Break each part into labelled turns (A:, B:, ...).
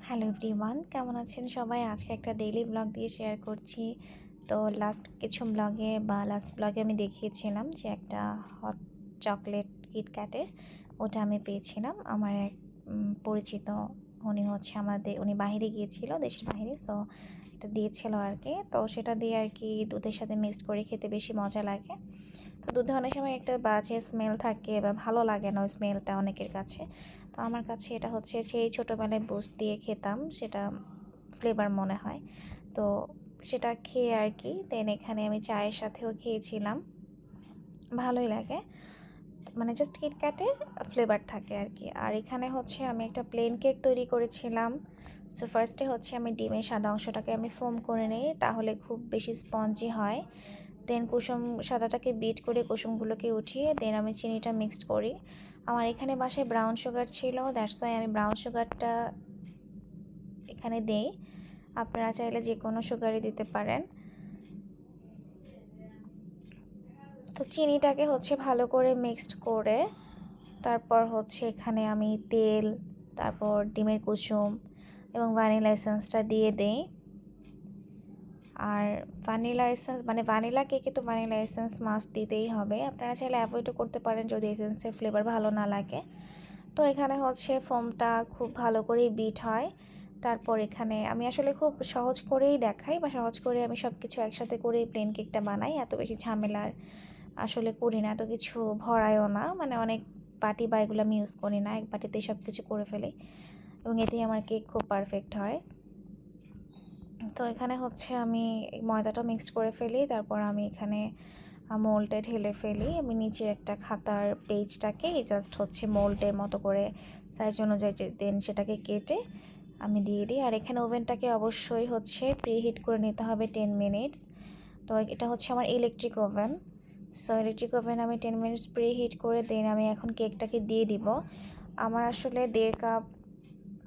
A: Hello everyone, কেমন আছেন সবাই? আজকে একটা ডেইলি ব্লগ দিয়ে শেয়ার করছি। তো লাস্ট ব্লগে আমি দেখিয়েছিলাম যে একটা হট চকলেট কিটক্যাটের ওটা আমি পেয়েছিলাম। আমার এক পরিচিত, উনি বাহিরে গিয়েছিল, দেশের বাহিরে। সো এটা দিয়েছিল আর কি। তো সেটা দিয়ে আর কি দুধের সাথে মিক্সড করে খেতে বেশি মজা লাগে। তো দুধে অনেক সময় একটা বাজে স্মেল থাকে বা ভালো লাগে না ওই স্মেলটা অনেকের কাছে। তো আমার কাছে এটা হচ্ছে সেই ছোটোবেলায় বুস্ট দিয়ে খেতাম, সেটা ফ্লেভার মনে হয়। তো সেটা খেয়ে আর কি দেন এখানে আমি চায়ের সাথেও খেয়েছিলাম, ভালোই লাগে। মানে জাস্ট কিটক্যাটের ফ্লেভার থাকে আর কি। আর এখানে হচ্ছে আমি একটা প্লেন কেক তৈরি করেছিলাম। সো ফার্স্টে হচ্ছে আমি ডিমের সাদা অংশটাকে আমি ফোম করে নিই, তাহলে খুব বেশি স্পঞ্জি হয়। দেন কুসুম সাদাটাকে বিট করে কুসুমগুলোকে উঠিয়ে দেন আমি চিনিটা মিক্সড করি। আমার এখানে বাসায় ব্রাউন সুগার ছিল, দ্যাটস ওয়াই আমি ব্রাউন সুগারটা এখানে দেই। আপনারা চাইলে যে কোনো সুগারই দিতে পারেন। তো চিনিটাকে হচ্ছে ভালো করে মিক্সড করে তারপর হচ্ছে এখানে আমি তেল, তারপর ডিমের কুসুম এবং ভ্যানিলা এসেন্সটা দিয়ে দেই। আর ভ্যানিলা এসেন্স মানে ভ্যানিলা কেকে তো ভ্যানিলা এসেন্স মাস্ট দিতেই হবে। আপনারা চাইলে অ্যাভয়েডও করতে পারেন যদি এসেন্সের ফ্লেভার ভালো না লাগে। তো এখানে হচ্ছে ফোমটা খুব ভালো করেই বিট হয়। তারপর এখানে আমি আসলে খুব সহজ করেই দেখাই বা সহজ করে আমি সব কিছু একসাথে করেই প্লেন কেকটা বানাই, এত বেশি ঝামেলার আসলে করি না, এত কিছু ভরায়ও না। মানে অনেক বাটি বা এগুলো আমি ইউজ করি না, এক বাটিতেই সব কিছু করে ফেলি এবং এতেই আমার কেক খুব পারফেক্ট হয়। তো এখানে হচ্ছে আমি ময়দাটা মিক্সড করে ফেলি, তারপর আমি এখানে মোল্ডে ঢেলে ফেলি। আমি নিচে একটা খাতার পেজটাকে জাস্ট হচ্ছে মোল্ডের মতো করে সাইজ অনুযায়ী দেন সেটাকে কেটে আমি দিয়ে দিই। আর এখানে ওভেনটাকে অবশ্যই হচ্ছে প্রিহিট করে নিতে হবে 10 মিনিটস। তো এটা হচ্ছে আমার electric oven. So electric oven আমি 10 মিনিটস প্রিহিট করে দেন আমি এখন কেকটাকে দিয়ে দিব। আমার আসলে 1.5 কাপ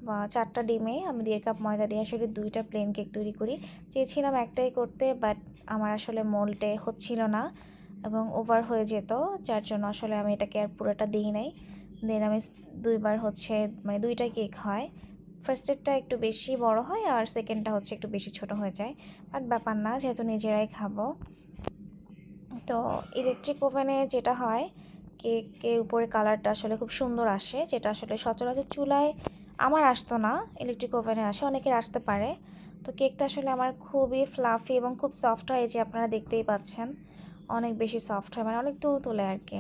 A: বা 4টা ডিমে আমি 1.5 কাপ ময়দা দিয়ে আসলে 2টা প্লেন কেক তৈরি করি। চেয়েছিলাম একটাই করতে, বাট আমার আসলে মোল্ডে হচ্ছিল না এবং ওভার হয়ে যেত, যার জন্য আসলে আমি এটাকে আর পুরোটা দিই নাই। দেন আমি দুইবার হচ্ছে মানে 2টা কেক হয়। ফার্স্টেরটা একটু বেশি বড় হয় আর সেকেন্ডটা হচ্ছে একটু বেশি ছোট হয়ে যায়, বাট ব্যাপার না, যেহেতু নিজেরাই খাবো। তো ইলেকট্রিক ওভেনে যেটা হয়, কেকের উপরে কালারটা আসলে খুব সুন্দর আসে, যেটা আসলে সচরাচর চুলায় আমার আসতো না, ইলেকট্রিক ওভেনে আসে, অনেকের আসতে পারে। তো কেকটা আসলে আমার খুবই ফ্লাফি এবং খুব সফট হয়, যে আপনারা দেখতেই পাচ্ছেন অনেক বেশি সফট হয়, মানে অনেক তুলতুলে আর কি।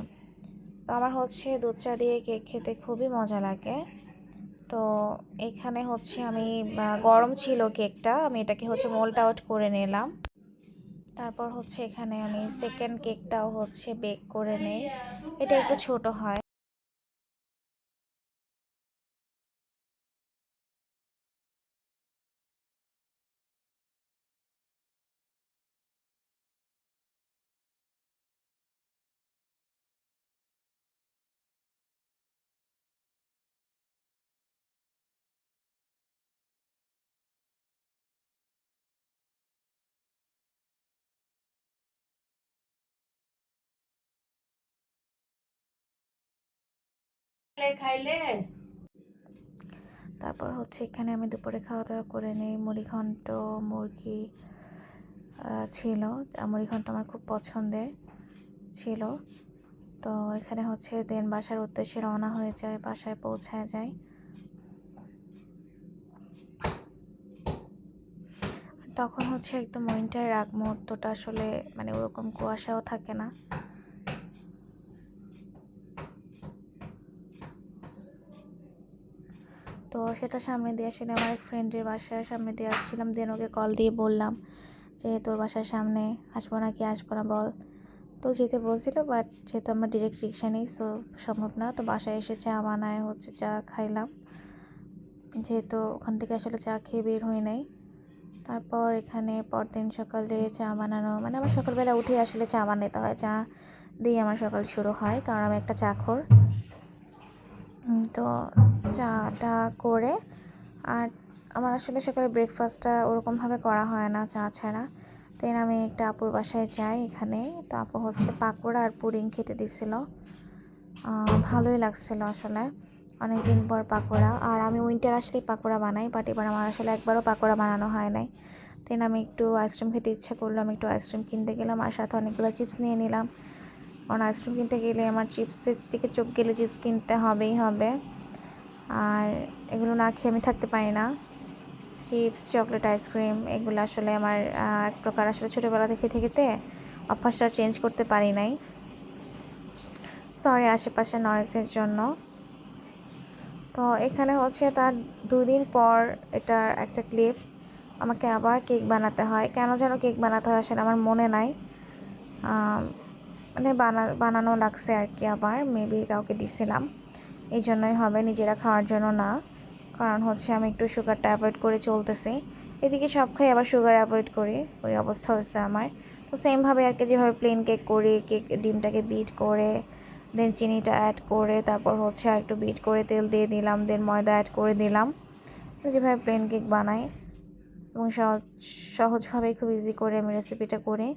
A: তো আমার হচ্ছে দুধ চা দিয়ে কেক খেতে খুবই মজা লাগে। তো এখানে হচ্ছে আমি গরম ছিল কেকটা, আমি এটাকে হচ্ছে মোল্ড আউট করে নিলাম। তারপর হচ্ছে এখানে আমি সেকেন্ড কেকটাও হচ্ছে বেক করে নেই, এটা একটু ছোট হয়। খাইলে তারপর হচ্ছে এখানে আমি দুপুরে খাওয়া দাওয়া করে নিই। মুড়িঘণ্ট, মুরগি ছিল। মুড়িঘণ্ট আমার খুব পছন্দের ছিল। তো এখানে হচ্ছে দেন বাসার উদ্দেশ্যে রওনা হয়ে যায়, বাসায় পৌঁছায় যায়। তখন হচ্ছে একদম উইন্টারের আগ মুহূর্তটা, আসলে মানে ওরকম কুয়াশাও থাকে না। তো সেটা সামনে দিয়ে আসলে আমার এক ফ্রেন্ডের বাসার সামনে দিয়ে আসছিলাম, দেন ওকে কল দিয়ে বললাম যে তোর বাসার সামনে আসবো নাকি আসবো না বল। তো যেতে বলছিল, বাট যেহেতু আমরা ডিরেক্ট রিক্সা নেই, সো সম্ভব না। তো বাসায় এসে চা বানায় হচ্ছে চা খাইলাম, যেহেতু ওখান থেকে আসলে চা খেয়ে বের হয়ে নাই। তারপর এখানে পরদিন সকালে চা বানানো, মানে আমার সকালবেলা উঠে আসলে চা বানাতে হয়, চা দিয়ে আমার সকাল শুরু হয়, কারণ আমি একটা চাখোর। তো চাটা করে, আর আমার আসলে সকালে ব্রেকফাস্টটা ওরকমভাবে করা হয় না চা ছাড়া। দেন আমি একটা আপুর বাসায় যাই এখানে। তো আপু হচ্ছে পাকোড়া আর পুডিং খেতে দিছিল, ভালোই লাগছিল আসলে। অনেকদিন পর পাকোড়া। আর আমি উইন্টার আসলেই পাকোড়া বানাই, বাট এবার আমার আসলে একবারও পাকোড়া বানানো হয় নাই। দেন আমি একটু আইসক্রিম খেতে ইচ্ছা করলো, আমি একটু আইসক্রিম কিনতে গেলাম আর সাথে অনেকগুলো চিপস নিয়ে নিলাম, কারণ আইসক্রিম কিনতে গেলে আমার চিপসের দিকে চোখ গেলে চিপস কিনতে হবেই হবে। আর এগুলো না খেয়ে আমি থাকতে পারি না। চিপস, চকলেট, আইসক্রিম এগুলো আসলে আমার এক প্রকার আসলে ছোটোবেলা থেকে থেকেতে অভ্যাসটা চেঞ্জ করতে পারি নাই। সরি আশেপাশে নয়েজের জন্য। তো এখানে হচ্ছে তার 2 দিন পর এটার একটা ক্লিপ, আমাকে আবার কেক বানাতে হয়। কেন যেন কেক বানাতে হয় আসলে আমার মনে নাই, মানে বানানো লাগছে আর কি। আবার মেবি কাউকে দিছিলাম, এই জন্যই হবে, নিজেরা খাওয়ার জন্য না। কারণ হচ্ছে আমি একটু সুগারটা অ্যাভয়েড করে চলতেছি, এদিকে সব খাই আবার সুগার অ্যাভয়েড করি, ওই অবস্থা হয়েছে আমার। তো সেমভাবে আর কি, যেভাবে প্লেন কেক করি, ডিমটাকে বিট করে দেন চিনিটা অ্যাড করে তারপর হচ্ছে আর একটু বিট করে তেল দিয়ে দিলাম, দেন ময়দা অ্যাড করে দিলাম, যেভাবে প্লেন কেক বানাই। এবং সহজভাবেই খুব ইজি করে আমি রেসিপিটা করি।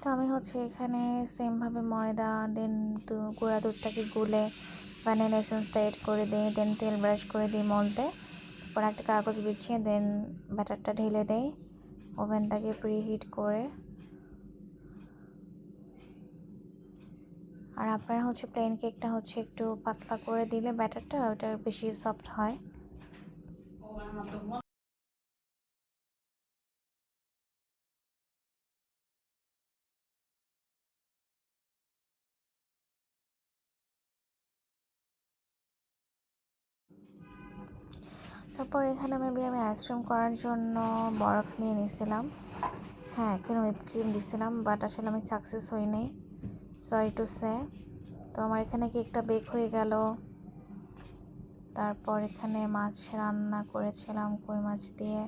A: তো আমি হচ্ছে এখানে সেমভাবে ময়দা দেন গুঁড়া দুধটাকে গুলে ভ্যানিলা এসেন্সটা এড করে দিই, দেন তেল ব্রাশ করে দিই মলতে, তারপর একটা কাগজ বিছিয়ে দেন ব্যাটারটা ঢেলে দেই, ওভেনটাকে প্রি হিট করে। আর আপনার হচ্ছে প্লেন কেকটা হচ্ছে একটু পাতলা করে দিলে ব্যাটারটা ওটা বেশি সফট হয়। তারপর এখানে মেবি আমি আইসক্রিম করার জন্য বরফ নিয়ে নিয়েছিলাম, হ্যাঁ এখানে হুইপ ক্রিম দিয়েছিলাম, বাট আসলে আমি সাকসেস হইনি, সরি টু সে। তো আমার এখানে কেকটা বেক হয়ে গেল। তারপর এখানে মাছ রান্না করেছিলাম কই মাছ দিয়ে,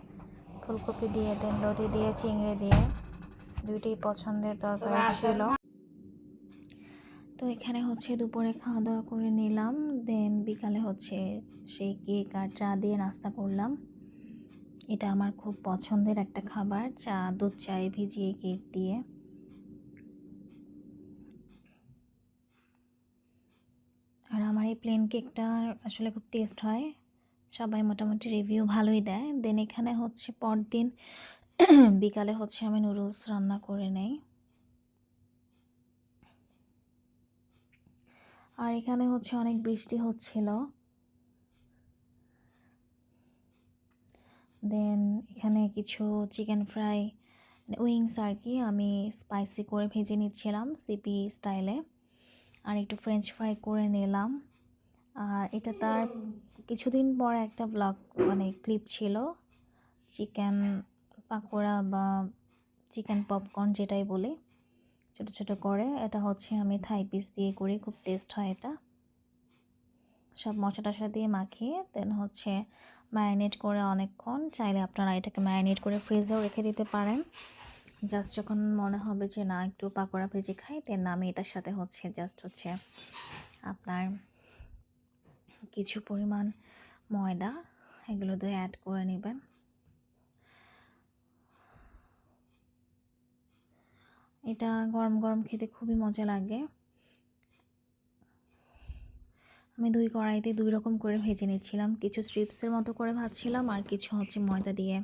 A: ফুলকপি দিয়ে, দেন লতি দিয়ে, চিংড়ি দিয়ে, দুইটাই পছন্দের তরকারি ছিল। তো এখানে হচ্ছে দুপুরে খাওয়া দাওয়া করে নিলাম, দেন বিকালে হচ্ছে সেই কেক আর চা দিয়ে নাস্তা করলাম। এটা আমার খুব পছন্দের একটা খাবার, চা, দুধ চায়ে ভিজিয়ে কেক দিয়ে। আর আমার এই প্লেন কেকটা আসলে খুব টেস্ট হয়, সবাই মোটামুটি রিভিউ ভালোই দেয়। দেন এখানে হচ্ছে পরদিন বিকালে হচ্ছে আমি নুডলস রান্না করে নেই। আর এখানে হচ্ছে অনেক বৃষ্টি হচ্ছিল। দেন এখানে কিছু চিকেন ফ্রাই, উইংস আর কি, আমি স্পাইসি করে ভেজে নিচ্ছিলাম সিপি স্টাইলে, আর একটু ফ্রেঞ্চ ফ্রাই করে নিলাম। আর এটা তার কিছুদিন পর একটা ব্লগ মানে ক্লিপ ছিল, চিকেন পাকোড়া বা চিকেন পপকর্ন যেটাই বলি, ছোটো ছোটো করে। এটা হচ্ছে আমি থাই পিস দিয়ে করি, খুব টেস্ট হয় এটা। সব মশলা টশলা দিয়ে মাখিয়ে দেন হচ্ছে ম্যারিনেট করে অনেকক্ষণ, চাইলে আপনারা এটাকে ম্যারিনেট করে ফ্রিজেও রেখে দিতে পারেন। জাস্ট যখন মনে হবে যে না একটু পাকোড়া ভেজে খাই, দেন আমি এটার সাথে হচ্ছে জাস্ট হচ্ছে আপনার কিছু পরিমাণ ময়দা এগুলো দিয়ে অ্যাড করে নেবেন। এটা গরম গরম খেতে খুবই মজা লাগে। আমি 2 কড়াইতে 2 রকম করে ভেজে নিচ্ছিলাম, কিছু স্ট্রিপসের মতো করে ভাজছিলাম আর কিছু হচ্ছে ময়দা দিয়ে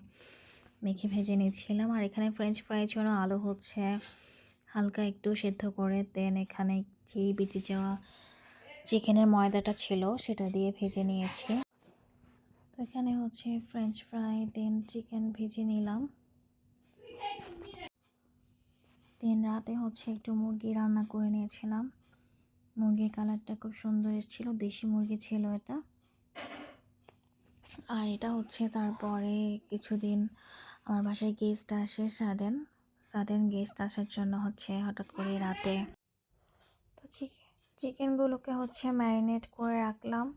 A: মেখে ভেজে নিচ্ছিলাম। আর এখানে ফ্রেঞ্চ ফ্রাইয়ের জন্য আলু হচ্ছে হালকা একটু সেদ্ধ করে দেন এখানে যেই বেঁচে যাওয়া চিকেনের ময়দাটা ছিল সেটা দিয়ে ভেজে নিয়েছি। তো এখানে হচ্ছে ফ্রেঞ্চ ফ্রাই দেন চিকেন ভেজে নিলাম। দেন রাতে হচ্ছে একটু মুরগি রান্না করে নিয়েছিলাম, মুরগির কালারটা খুব সুন্দর এসেছিল, দেশি মুরগি ছিল এটা। আর এটা হচ্ছে তারপরে কিছুদিন আমার বাসায় গেস্ট আসে, সাডেন গেস্ট আসার জন্য হচ্ছে হঠাৎ করে রাতে তো চিকেনগুলোকে হচ্ছে ম্যারিনেট করে রাখলাম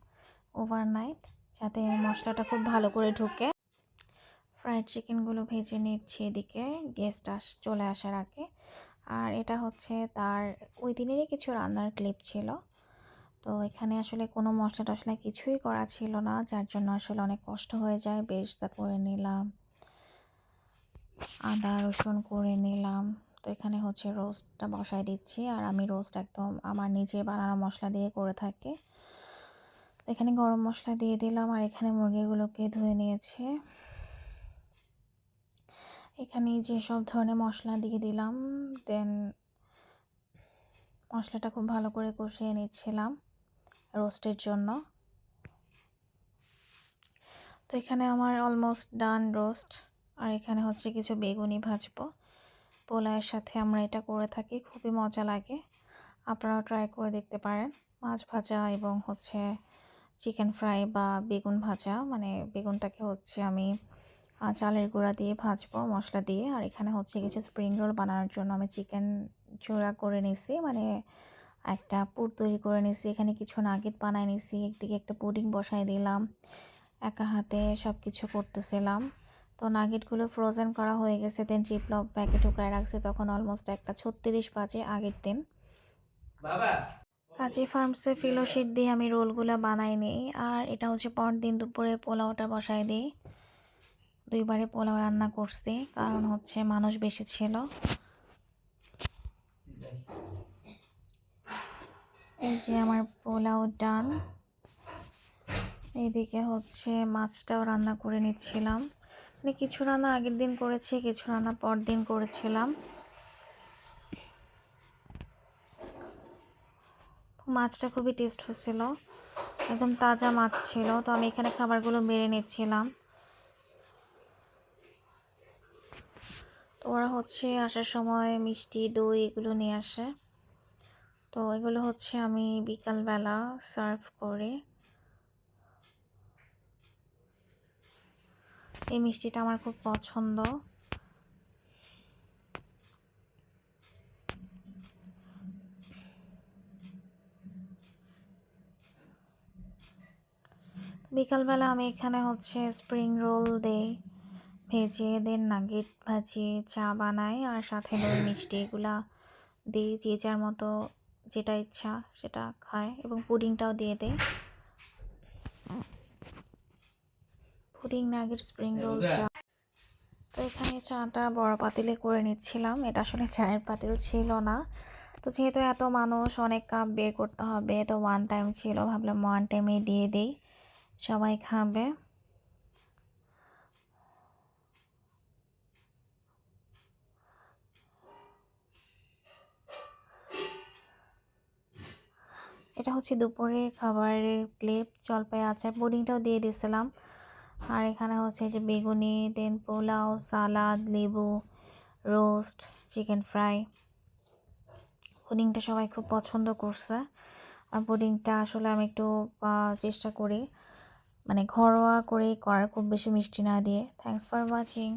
A: ওভারনাইট, যাতে মশলাটা খুব ভালো করে ঢুকে। ফ্রাইড চিকেনগুলো ভেজে নিচ্ছি এদিকে গেস্ট চলে আসার আগে। আর এটা হচ্ছে তার ওই দিনেরই কিছু রান্নার ক্লিপ ছিল। তো এখানে আসলে কোনো মশলা টশলা কিছুই করা ছিল না, যার জন্য আসলে অনেক কষ্ট হয়ে যায়। বেরেস্তা করে নিলাম, আদা রসুন করে নিলাম। তো এখানে হচ্ছে রোস্টটা বসায় দিচ্ছি, আর আমি রোস্ট একদম আমার নিজে বানানো মশলা দিয়ে করে থাকি। এখানে গরম মশলা দিয়ে দিলাম, আর এখানে মুরগিগুলোকে ধুয়ে নিয়েছি। এখানে যে সব ধরনের মশলা দিয়ে দিলাম, দেন মশলাটা খুব ভালো করে কষিয়ে নিচ্ছিলাম রোস্টের জন্য। তো এখানে আমার অলমোস্ট ডান রোস্ট। আর এখানে হচ্ছে কিছু বেগুনি ভাজবো, পোলাওয়ের সাথে আমরা এটা করে থাকি, খুবই মজা লাগে। আপনারাও ট্রাই করে দেখতে পারেন। মাছ ভাজা এবং হচ্ছে চিকেন ফ্রাই বা বেগুন ভাজা, মানে বেগুনটাকে হচ্ছে আমি চালের গুঁড়া দিয়ে ভাজবো মশলা দিয়ে। আর এখানে হচ্ছে কিছু স্প্রিং রোল বানানোর জন্য আমি চিকেন চূড়া করে নিছি, মানে একটা পুর তৈরি করে নিছি। এখানে কিছু নাগেট বানাই নিছি, একদিকে একটা পুডিং বসাই দিলাম, একা হাতে সব কিছু করতেছিলাম। তো নাগেটগুলো ফ্রোজেন করা হয়ে গেছে, দেন জিপলক ব্যাগে ঢুকায় রাখছি। তখন অলমোস্ট 1:36 বাজে আগের দিন। কাজী ফার্মসে ফিলোশিট দিয়ে আমি রোলগুলো বানাই নিই। আর এটা হচ্ছে পরদিন দুপুরে পোলাওটা বসাই দিই। দুইবারে পোলাও রান্না করছি, কারণ হচ্ছে মানুষ বেশি ছিল। এই যে আমার পোলাও ডান। এইদিকে হচ্ছে মাছটাও রান্না করে নিচ্ছিলাম, মানে কিছু রান্না আগের দিন করেছি, কিছু রান্না পর দিন করেছিলাম। মাছটা খুবই টেস্ট হচ্ছিল, একদম তাজা মাছ ছিল। তো আমি এখানে খাবারগুলো বেড়ে নিচ্ছিলাম। তো ওরা হচ্ছে আসার সময় মিষ্টি দই এগুলো নিয়ে আসে। তো এগুলো হচ্ছে আমি বিকালবেলা সার্ভ করি। এই মিষ্টিটা আমার খুব পছন্দ। বিকালবেলা আমি এখানে হচ্ছে স্প্রিং রোল দেই ভেজে, দেন নাগেট ভাজি, চা বানাই, আর সাথে দই মিষ্টি এগুলা দিই। যে যার মতো যেটা ইচ্ছা সেটা খায়, এবং পুডিংটাও দিয়ে দেয়। পুডিং, নাগেট, স্প্রিং রোল, চা। তো এখানে চাটা বড় পাতিলে করে নিচ্ছিলাম, এটা আসলে চায়ের পাতিল ছিল না। তো যেহেতু এত মানুষ, অনেক কাপ বের করতে হবে, তো ওয়ান টাইম ছিল, ভাবলাম ওয়ান টাইমে দিয়ে দেই, সবাই খাবে। এটা হচ্ছে দুপুরে খাবারের ক্লিপ, জলপাই আচার, পুডিংটাও দিয়ে দিয়েছিলাম। আর এখানে হচ্ছে যে বেগুনি, দেন পোলাও, সালাদ, লেবু, রোস্ট, চিকেন ফ্রাই। পুডিংটা সবাই খুব পছন্দ করছে। আর পুডিংটা আসলে আমি একটু চেষ্টা করি মানে ঘরোয়া করেই করার, খুব বেশি মিষ্টি না দিয়ে। Thanks for watching.